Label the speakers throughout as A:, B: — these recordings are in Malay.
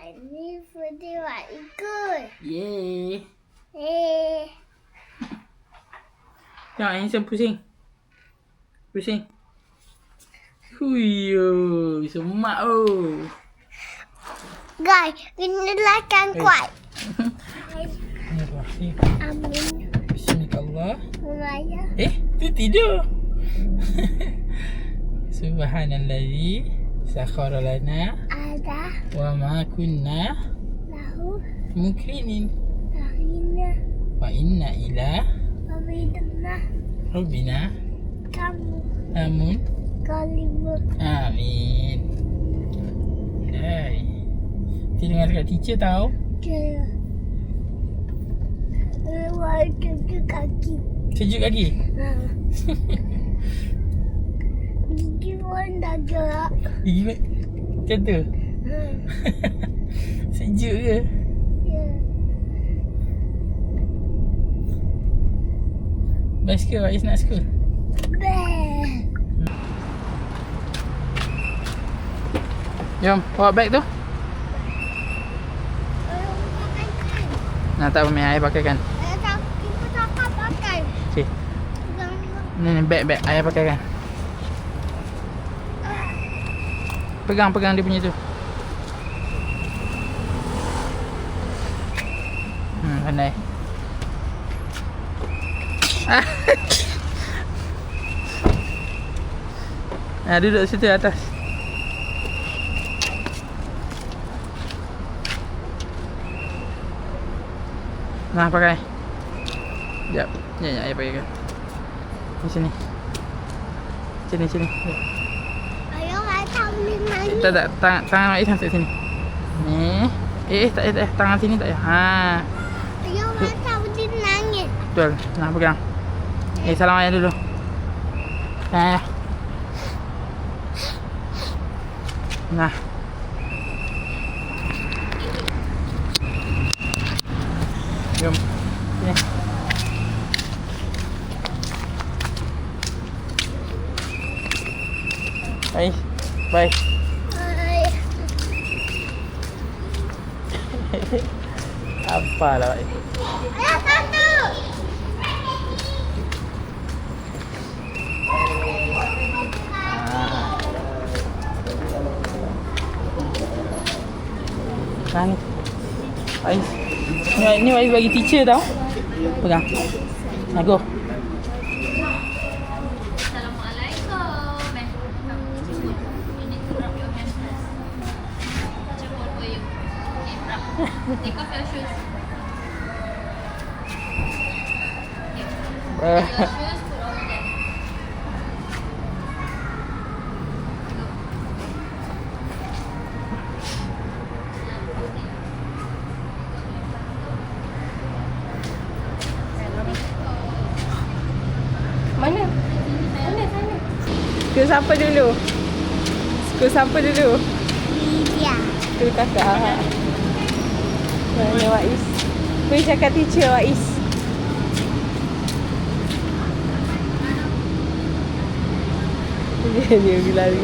A: Ini putih buat ikut.
B: Yeay. Tengok Handsome pusing. Pusing. Huyo, semak oh.
A: Guys, kena lakan kuat.
B: Bismillahirrahmanirrahim.
A: Amin.
B: Bismillah.
A: Maya.
B: Tu tidur. Subhanallazi sakhara lana
A: Ada.
B: wa ma kunna
A: Lahu.
B: mukrinin
A: Lahina.
B: wa inna ila
A: Wabidana.
B: rabbina
A: Kamu.
B: amun.
A: Kalimu.
B: Amin. Hai. Kita dengar dekat teacher tau.
A: Kira. Lewat kaki.
B: Sejuk lagi.
A: Gigi pun dah gerak.
B: Gigi macam tu. Sejuk ke?
A: Ya.
B: Best ke Wais nak school?
A: Best.
B: Jom, bawa beg tu. Nah, tak apa, ayah pakaikan.
A: Ibu cakap pakai.
B: Okey. Ni beg ayah pakaikan. Pegang dia punya tu. Pandai. Duduk situ atas. Nah, pakai. Sekejap. Ya, ayah pakaikan. Di sini. Sini.
A: Ayah macam ni mana?
B: Tak, tangan Ais masuk sini. Ni. Tak, tangan sini tak payah.
A: Ayah macam dia nangis.
B: Betul. Nah, pegang. Salam ayah dulu. Ayah. Nah. Jom. Sini. Ais. Bye.
A: Ayah.
B: Apalah Ais.
A: Ayah satu.
B: Nah ni Ais. Ni Ais bagi teacher tau. Pegang. Nah, go.
C: Assalamualaikum. You need to rub your hands first. Check all for you. Okay, rub. Take off your shoes. Okay. Your shoes put over there.
D: Mana?
C: Sana.
D: School siapa dulu? School siapa dulu?
A: Dia.
D: School kakak. Ni Wais. Boleh cakap teacher Wais. Dia pergi lari.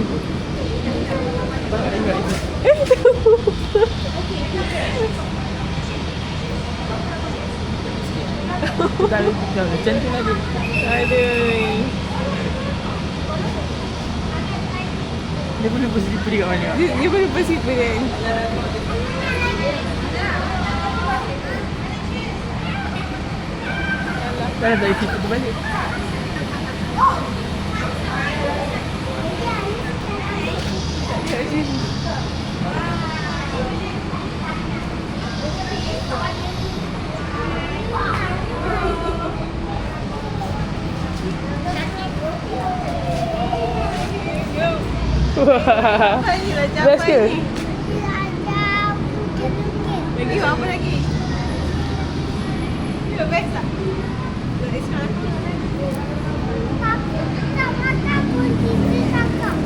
B: Macam tu lagi.
D: Aduh.
B: Dia boleh berselipar dekat mana?
D: Dia boleh bersipur kan?
B: Dah dari situ tu balik. Wah. Best ke?
A: Dia ada bukit-bukit.
D: Lagi apa lagi? You best tak?
A: Tapi tak makan pun dia cakap.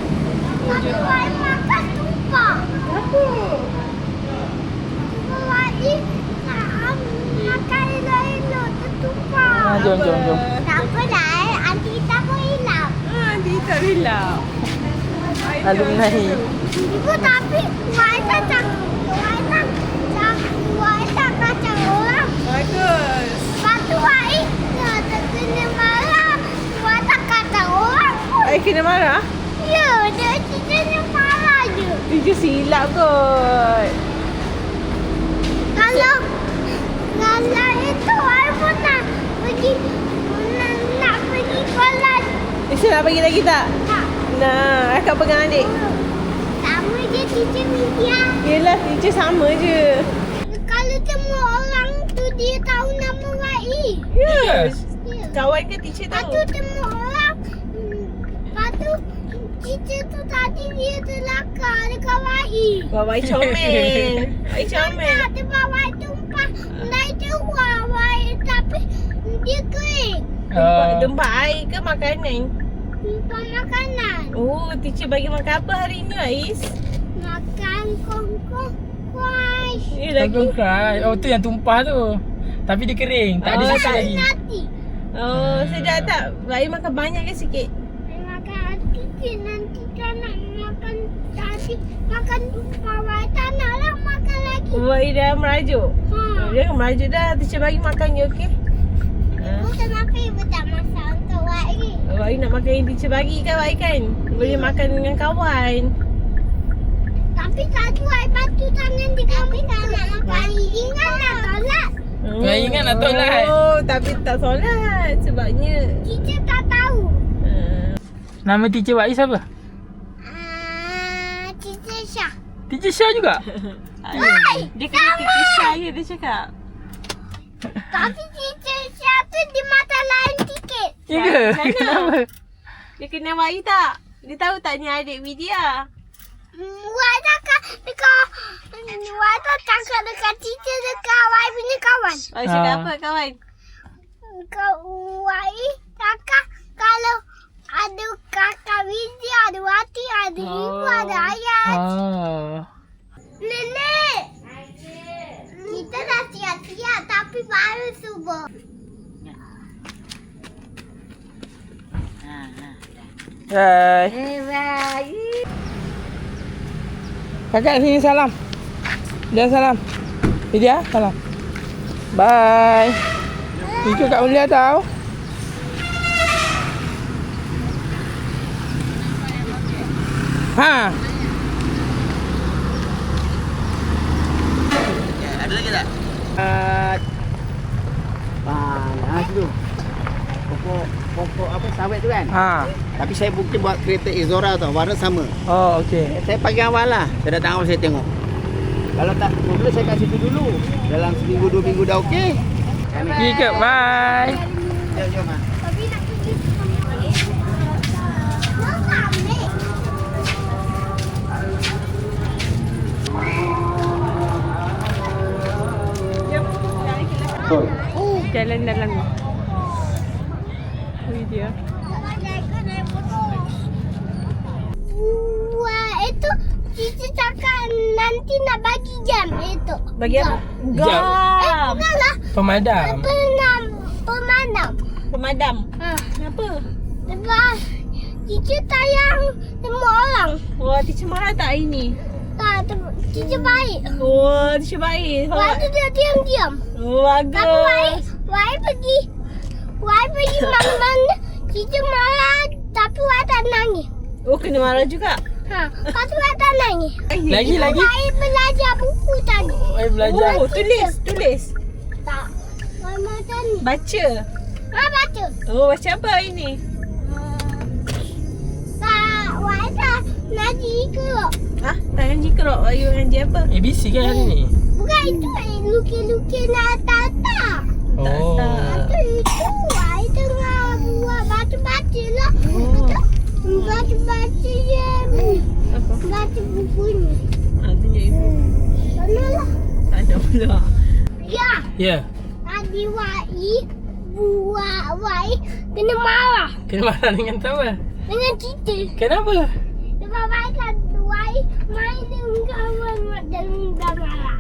A: Tapi Wai makan tumpah.
D: Apa?
A: Wai makan elok-elok tertumpah.
B: Jom.
A: Tak apa dah, nanti kita pun hilang.
D: Dia tak bilang.
B: Alumni.
A: Ibu tapi Wai tak
D: silap kot.
A: Kalau itu I pun nak pergi nak pergi kolam.
D: Bisa nak pergi lagi tak?
A: Tak.
D: Nah, akak pegang adik.
A: Sama je teacher media.
D: Yelah, teacher sama je.
A: Kalau semua orang tu dia tahu nama Wai.
B: Yes.
D: Kawan ke teacher
A: Lepas
D: tahu?
A: tu semua orang. Lepas tu teacher tu tadi dia terlakar dekat Wai.
D: Wah, Wai comel. Wai comel.
A: Tak, sebab Wai tumpah naik terwah Wai. Tapi dia kering.
D: Tumpah air ke makanan?
A: Tumpah makanan.
D: Oh, teacher bagi makan apa hari ni, Ais?
A: Makan kongkong kuas.
D: Lagi.
B: Lagi. Oh, tu yang tumpah tu. Tapi dia kering. Tak ada
D: Oh,
B: sisa
D: tak.
B: lagi.
A: Nanti.
D: Oh, sedap tak? Wai makan banyak ke sikit?
A: Makan sikit nanti tak nak makan tadi. Makan tumpah Wai tak nak lah makan lagi.
D: Wai dah merajuk.
A: Ha.
D: Dia merajuk dah. Teacher bagi makan je, okey?
A: Kenapa ibu tak masak untuk Wai?
D: Wai nak makan yang teacher bagi kan, Wai kan? Boleh makan dengan kawan.
A: Tapi tadi Wai batu tangan di kami tak nak makan. Ingat nak tolak.
B: Wai ingat nak solat.
D: Oh, tapi tak solat sebabnya.
A: Kita tak tahu.
B: Nama teacher Wai siapa?
A: Cica Syah.
B: Teacher Syah juga?
A: Wai!
D: Dia kena teacher Syah je dia cakap.
A: Tapi Cica Syah tu di mata lain sikit.
B: Ya ke?
D: Sana.
B: Kenapa?
D: Dia kenal Wai tak? Dia tahu tak ni adik Widya?
A: Wai cakap dekat Wai tak cakap dekat Cica dekat Wai punya kawan.
D: Wai cakap
B: Ah.
D: apa kawan?
A: Wai cakap kalau ada kakak Widya, ada Wati, ada Ibu, ada Ayat.
B: Oh.
A: Nenek! Kita dah siap-siap tapi baru subuh.
B: Hai.
A: Bye.
B: Kakak sini salam. Dia salam. Dia salam. Bye. Itu Kak Mulia tahu. Ha.
E: Ada lagi tak? Tu. Pokok apa sawit tu kan?
B: Ha.
E: Tapi saya mungkin buat kereta Izora tau, warna sama.
B: Oh, okey.
E: Saya pagi awal lah. Saya datang awal saya tengok. Kalau tak dulu saya kat situ dulu. Dalam seminggu 2 minggu dah okey.
B: Pergi ke. Bye.
E: Jom ah.
A: Tapi nak pergi Nak ambil.
D: Jalan dalam Widya.
A: Wah, itu Cici cakap nanti nak bagi jam itu.
D: Bagi apa?
B: Jam.
A: Bukanlah
B: Pemadam.
A: pemadam.
D: Pemadam.
A: Ha.
D: Kenapa?
A: Sebab Cici tayang semua orang.
D: Wah, teacher marah tak hari ni?
A: Tak, Cici baik.
D: Wah, teacher baik.
A: Wah, tu dia diam-diam.
D: Oh, bagus.
A: Tapi Wai pergi mana-mana. Cici marah tapi Wai tak nangis.
D: Oh, kena marah juga.
A: Ha, lepas tu Wai tak nangis.
B: Lagi.
A: Wai belajar buku tadi.
B: Wai belajar.
D: Oh, tulis.
A: Tak. Wai macam ni.
D: Baca.
A: Wai baca.
D: Oh, baca apa hari ni?
A: Tak, Wai tak ngaji kerok.
D: Ah, tak ngaji kerok. Ayu ngaji apa?
B: ABC kan hari ni?
A: Bukan itu lukis-lukis nak tata.
B: Oh.
A: Itu Wai tengah buat baca-baca lah. Baca-baca je.
D: Apa?
A: Baca buku ni.
D: Ah, tunjuk ibu.
A: Sana lah.
D: Tak ada pula.
A: Ya,
B: Ya.
A: tadi Wai kena marah
B: Kena marah dengan siapa?
A: dengan kita.
B: Kenapa?
A: Sebab Wai main dengan kawan dan dah marah.